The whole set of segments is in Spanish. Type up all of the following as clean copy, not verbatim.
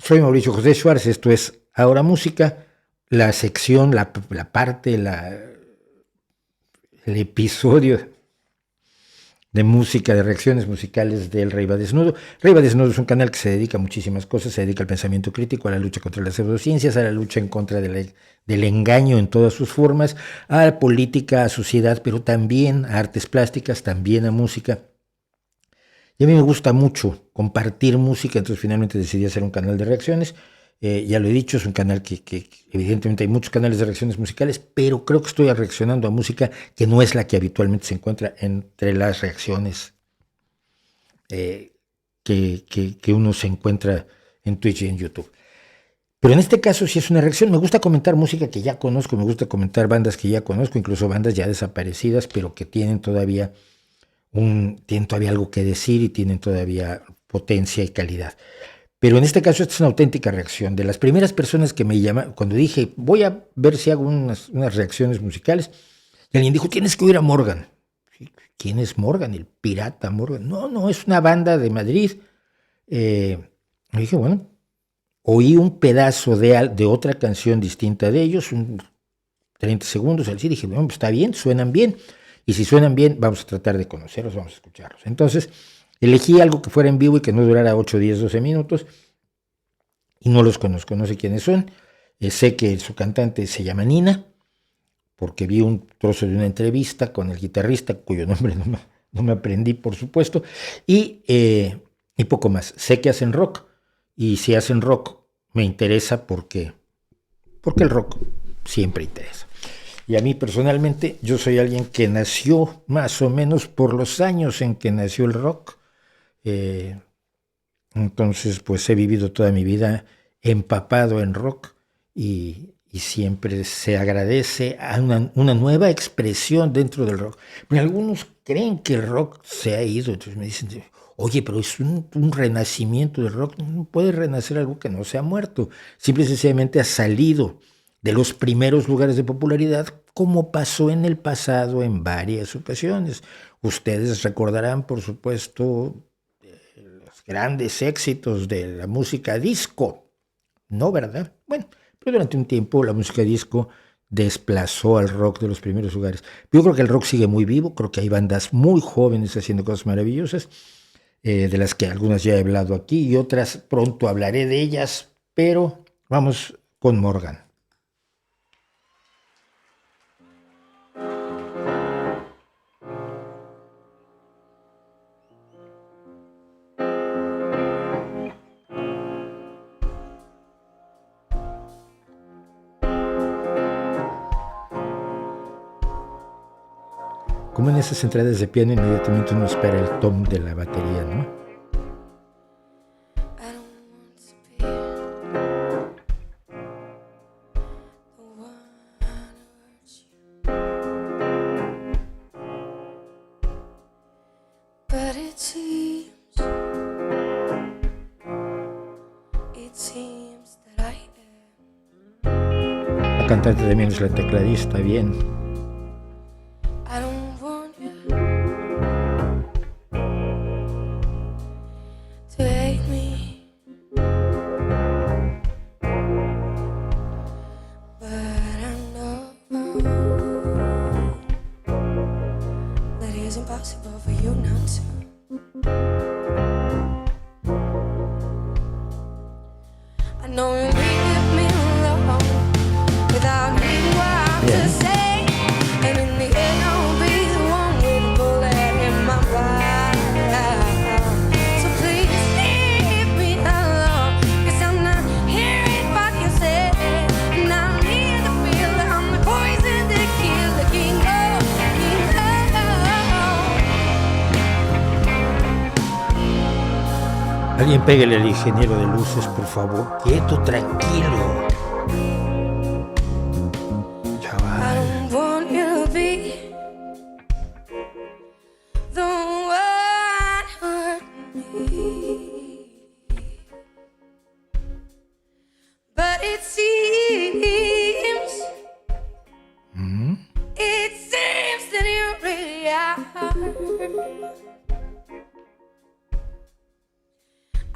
Soy Mauricio José Schwartz, esto es Ahora Música, la sección, la parte, el episodio de música, de reacciones musicales del Rey va Desnudo. Rey va Desnudo es un canal que se dedica a muchísimas cosas, se dedica al pensamiento crítico, a la lucha contra las pseudociencias, a la lucha en contra del engaño en todas sus formas, a la política, a sociedad, pero también a artes plásticas, también a música. Y a mí me gusta mucho compartir música, entonces finalmente decidí hacer un canal de reacciones. Ya lo he dicho, es un canal que evidentemente hay muchos canales de reacciones musicales, pero creo que estoy reaccionando a música que no es la que habitualmente se encuentra entre las reacciones que uno se encuentra en Twitch y en YouTube. Pero en este caso sí es una reacción. Me gusta comentar música que ya conozco, me gusta comentar bandas que ya conozco, incluso bandas ya desaparecidas, pero que tienen todavía algo que decir y tienen todavía potencia y calidad. Pero en este caso esta es una auténtica reacción. De las primeras personas que me llamaron, cuando dije, voy a ver si hago unas reacciones musicales, y alguien dijo, tienes que oír a Morgan. ¿Quién es Morgan? El pirata Morgan. No, es una banda de Madrid. Y dije, bueno, oí un pedazo de otra canción distinta de ellos, 30 segundos, así dije, bueno, pues está bien, suenan bien. Y si suenan bien, vamos a tratar de conocerlos, vamos a escucharlos. Entonces, elegí algo que fuera en vivo y que no durara 8, 10, 12 minutos. Y no los conozco, no sé quiénes son. Sé que su cantante se llama Nina, porque vi un trozo de una entrevista con el guitarrista, cuyo nombre no me aprendí, por supuesto. Y poco más. Sé que hacen rock. Y si hacen rock, me interesa porque el rock siempre interesa. Y a mí personalmente, yo soy alguien que nació más o menos por los años en que nació el rock. Entonces, pues he vivido toda mi vida empapado en rock y siempre se agradece a una nueva expresión dentro del rock. Pero algunos creen que el rock se ha ido, entonces me dicen, oye, pero es un renacimiento del rock. No puede renacer algo que no se ha muerto. Simple y sencillamente ha salido de los primeros lugares de popularidad, como pasó en el pasado en varias ocasiones. Ustedes recordarán, por supuesto, los grandes éxitos de la música disco, ¿no, verdad? Bueno, pero durante un tiempo la música disco desplazó al rock de los primeros lugares. Yo creo que el rock sigue muy vivo, creo que hay bandas muy jóvenes haciendo cosas maravillosas, de las que algunas ya he hablado aquí y otras pronto hablaré de ellas, pero vamos con Morgan. Como en esas entradas de piano, inmediatamente uno espera el tom de la batería, ¿no? La cantante también es la tecladista, bien. Alguien pégale al ingeniero de luces, por favor. Quieto, tranquilo. Chaval.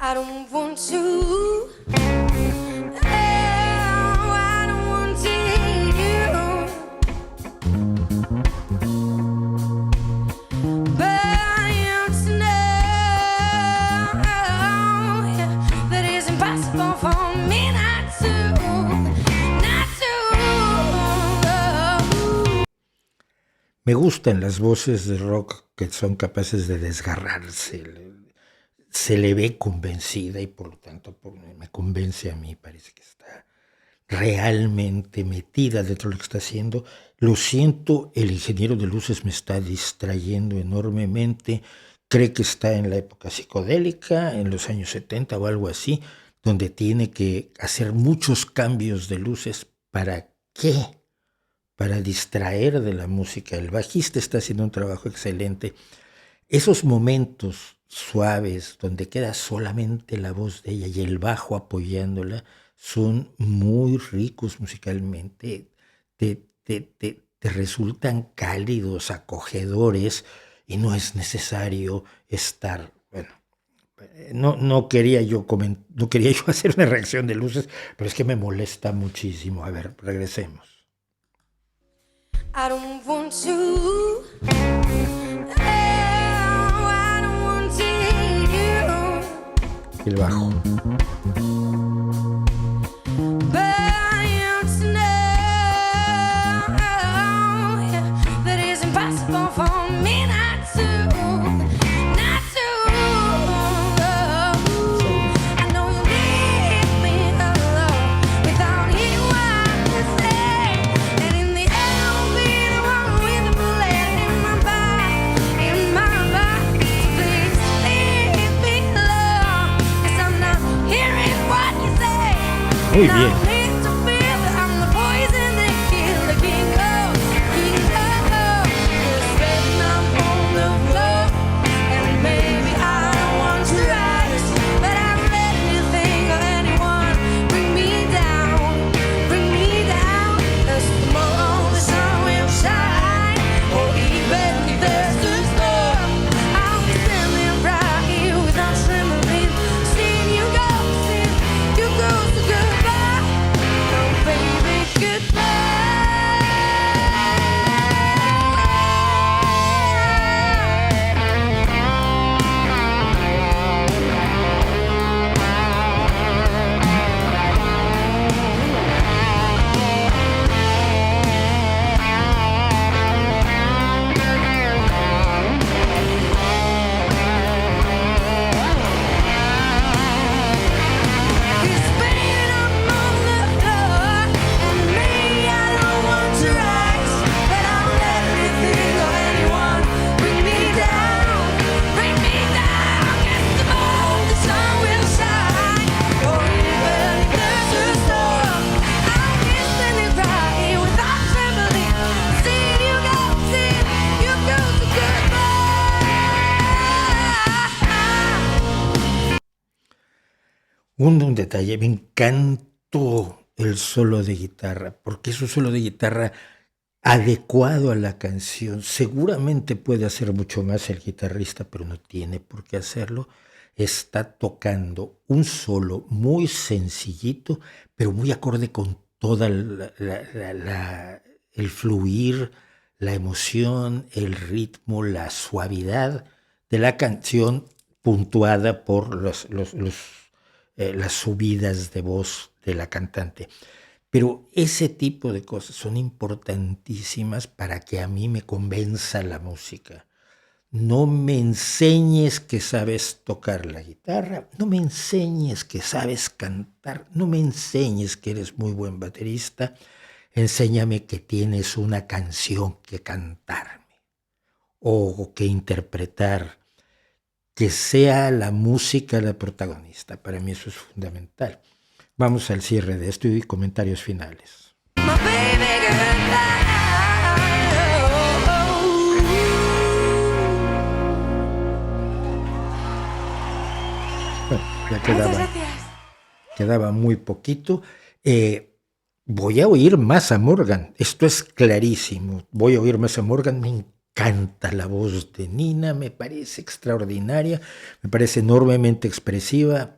I don't want to Me gustan las voces de rock que son capaces de desgarrarse. Se le ve convencida y por lo tanto me convence a mí, parece que está realmente metida dentro de lo que está haciendo. Lo siento, el ingeniero de luces me está distrayendo enormemente. Cree que está en la época psicodélica, en los años 70 o algo así, donde tiene que hacer muchos cambios de luces. ¿Para qué? Para distraer de la música. El bajista está haciendo un trabajo excelente. Esos momentos suaves donde queda solamente la voz de ella y el bajo apoyándola son muy ricos musicalmente. Te resultan cálidos, acogedores y no es necesario estar, bueno, no quería yo hacer una reacción de luces, pero es que me molesta muchísimo. A ver, regresemos. I don't want to. I don't want to hate you. El bajo. But I am to know that it's impossible for me not to. I know you leave me alone without hearing what you say. And in the end, I'll be the one with the bullet in my back. So please leave me alone, 'cause I'm not hearing what you say. Muy bien. Un detalle, me encantó el solo de guitarra, porque es un solo de guitarra adecuado a la canción. Seguramente puede hacer mucho más el guitarrista, pero no tiene por qué hacerlo. Está tocando un solo muy sencillito, pero muy acorde con toda el fluir, la emoción, el ritmo, la suavidad de la canción, puntuada por las subidas de voz de la cantante. Pero ese tipo de cosas son importantísimas para que a mí me convenza la música. No me enseñes que sabes tocar la guitarra, no me enseñes que sabes cantar, no me enseñes que eres muy buen baterista, enséñame que tienes una canción que cantarme o que interpretar. Que sea la música la protagonista. Para mí eso es fundamental. Vamos al cierre de esto y comentarios finales. Bueno, ya quedaba muy poquito. Voy a oír más a Morgan. Esto es clarísimo. Voy a oír más a Morgan. Me encanta la voz de Nina, me parece extraordinaria, me parece enormemente expresiva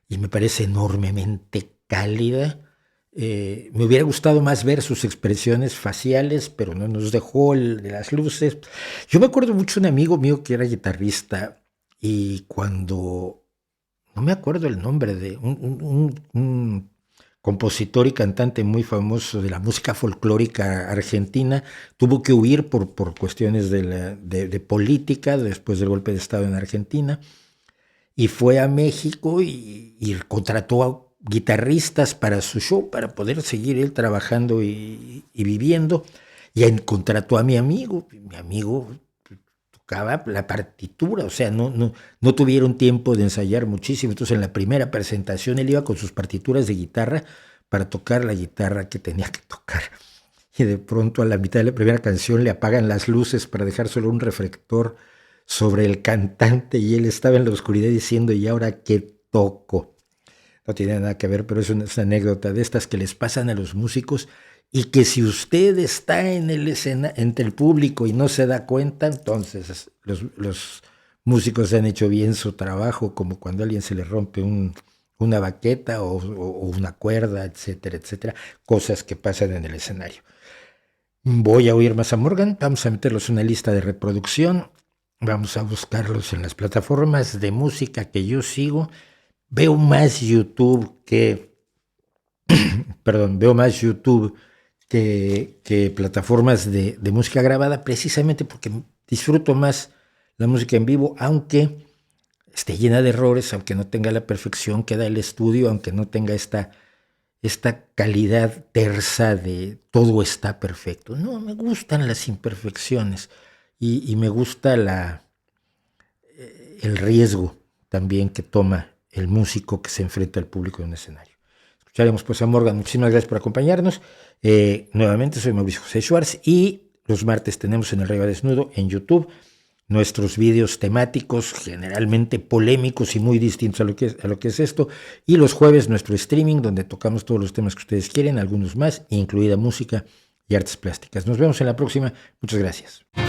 y me parece enormemente cálida. Me hubiera gustado más ver sus expresiones faciales, pero no nos dejó de las luces. Yo me acuerdo mucho de un amigo mío que era guitarrista y cuando, no me acuerdo el nombre de un compositor y cantante muy famoso de la música folclórica argentina, tuvo que huir por cuestiones de política después del golpe de Estado en Argentina, y fue a México y contrató a guitarristas para su show, para poder seguir él trabajando y viviendo, y contrató a mi amigo tocaba la partitura, o sea, no tuvieron tiempo de ensayar muchísimo. Entonces en la primera presentación él iba con sus partituras de guitarra para tocar la guitarra que tenía que tocar. Y de pronto a la mitad de la primera canción le apagan las luces para dejar solo un reflector sobre el cantante y él estaba en la oscuridad diciendo, ¿y ahora qué toco? No tiene nada que ver, pero es una anécdota de estas que les pasan a los músicos y que si usted está en el entre el público y no se da cuenta, entonces los músicos han hecho bien su trabajo, como cuando a alguien se le rompe una baqueta o una cuerda, etcétera, etcétera, cosas que pasan en el escenario. Voy a oír más a Morgan, vamos a meterlos en una lista de reproducción, vamos a buscarlos en las plataformas de música que yo sigo. Veo más YouTube que plataformas de música grabada, precisamente porque disfruto más la música en vivo, aunque esté llena de errores, aunque no tenga la perfección que da el estudio, aunque no tenga esta calidad tersa de todo está perfecto. No, me gustan las imperfecciones y me gusta el riesgo también que toma el músico que se enfrenta al público en un escenario. Escucharemos pues a Morgan. Muchísimas gracias por acompañarnos. Nuevamente soy Mauricio José Schwartz y los martes tenemos en El Rey va Desnudo en YouTube nuestros vídeos temáticos, generalmente polémicos y muy distintos a lo que es esto, y los jueves nuestro streaming donde tocamos todos los temas que ustedes quieren, algunos más, incluida música y artes plásticas. Nos vemos en la próxima. Muchas gracias.